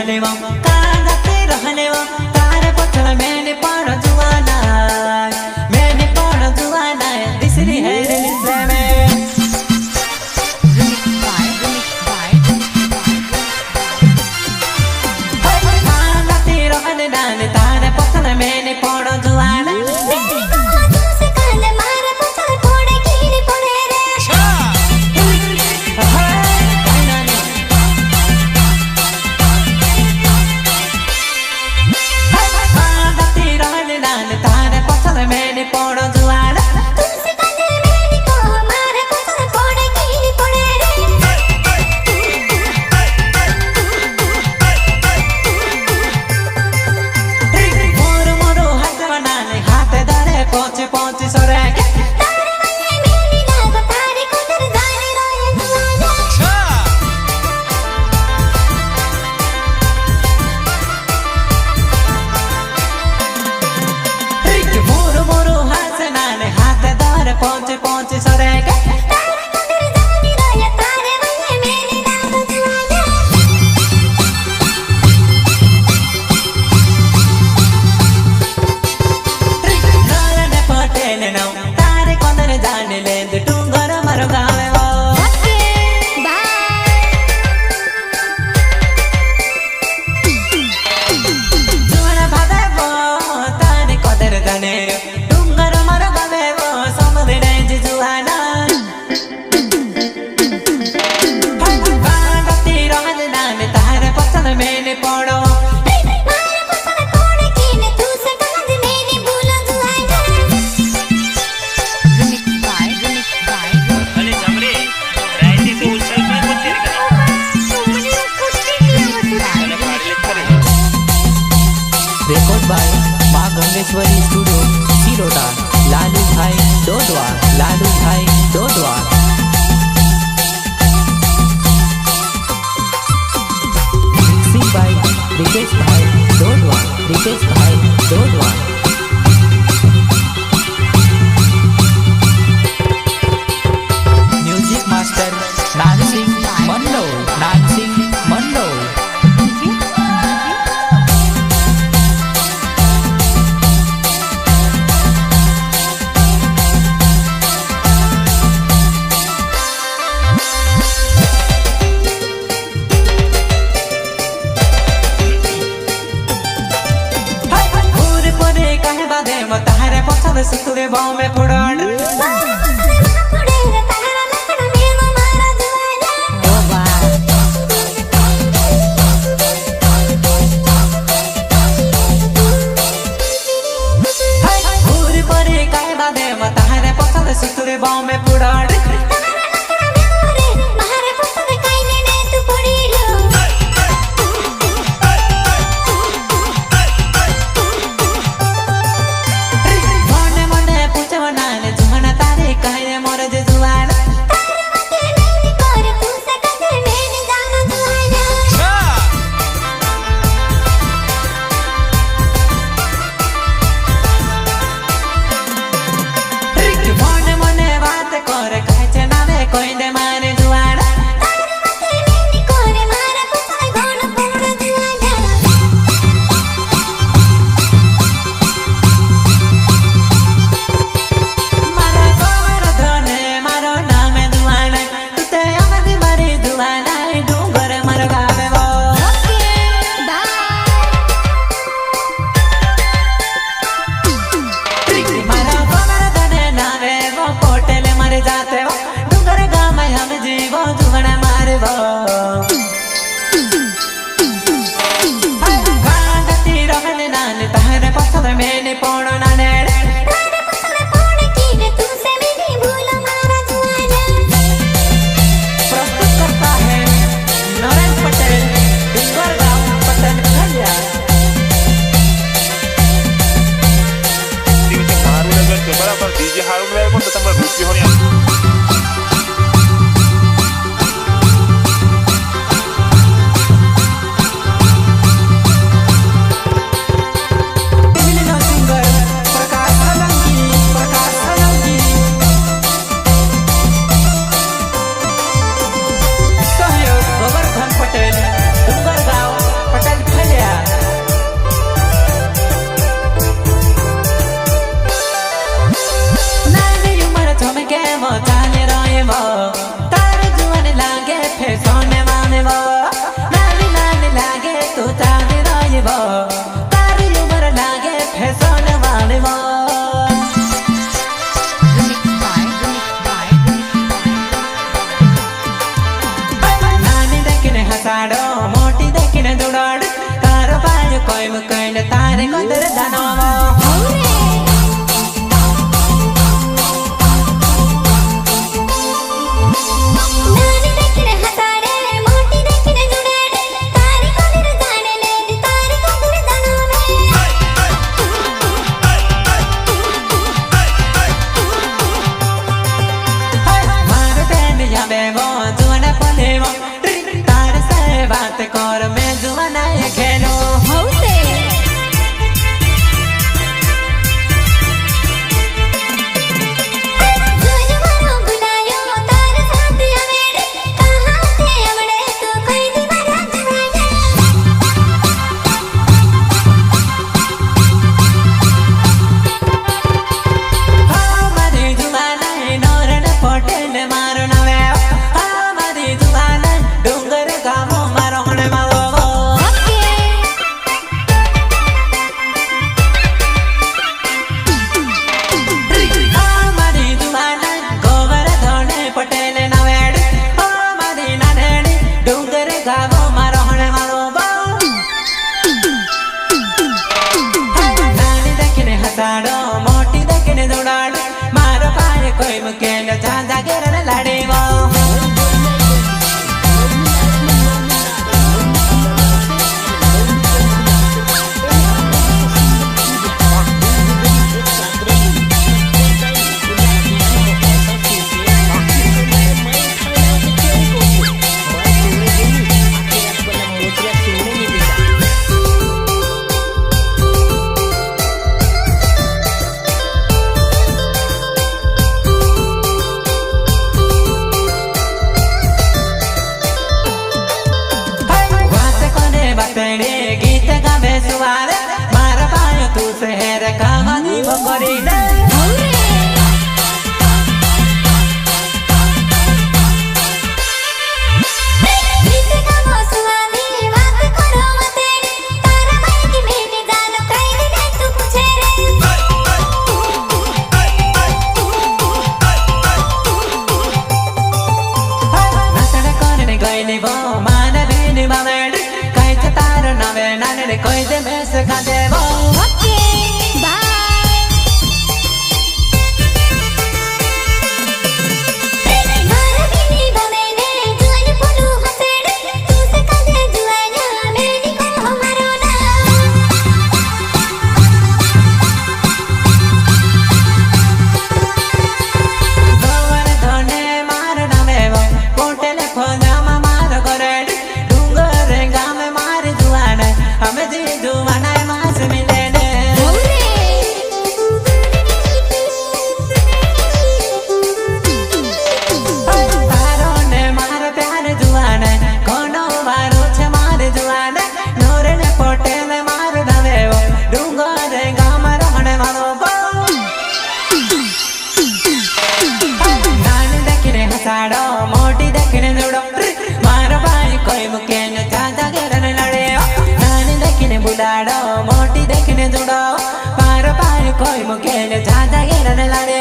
रहले वो कहाँ जाते रहले वो तारे पत्थर मैंने पढ़ा जुआना दिसरी है रिश्ते में कहाँ जाते रहले नाने तारे पत्थर मैंने पढ़ा जुआना पहुंचे सरे के पटेल नौ तारे कोंदर जाने ले डूंगर मरो गावे वो जुआना भावे वो तारे कोंदर जाने डूंगर मरो गावे वो समझने जुआना भागती रहने नाने तारे पत्थर मैंने पढ़ो रिकॉर्ड बाय माँ गंगेश्वरी स्टूडियो सिरोटा लालू भाई डोडवा मिक्सिंग बाय रिकेश भाई डोडवा म्यूजिक मास्टर नानसिंह मंडो तारे पत्थर सुतरे बाव में फुड़ाड़ पूरी परे काहे बादे तारे पत्थर सुतरे बाव में फुड़ाड़ कोई दे मारे जुआना मारा गोर धने मारो नाम जुआना तुते अमदी मारी जुआना डूंगर मर गावे वो मारा गोर धने नावे वो पोटेले मर जाते वो मुकेन तारे कोदर दानव बात कर में जुआना खेलो मोटी देखने दौड़ाड़ मारो पाए कोई मुकेन चांदा गिरन लड़े वो गीत गावे सुवारे मार पायो तू शहर का मनी बकरी ने कोई दे में से खा दे वो ओके बाय मारबीनी बमेने जुआन पुलू हसेड़ तू से खा दे जुआना मेरी को हमारो ना गोवर धोने मार ना में वो पोटेले फोना मार करे डूंगर गाम में मार जुआना हमें दी जुआना मास मिले ने तारो ने मार प्यार जुआना कोनो वारो छे मार जुआना नोरे ने पोटे में मार दवे वो डूंगर गाम रहने वालो बो नानी देखने हसाड़ो मोटी देखने जुड़ो मार भाई कोई मुकेन चाचा गिरन लड़े बुलाड़ो मोटी देखने जुड़ो पार पार कोई मुकेन ज्यादा गिरन लड़े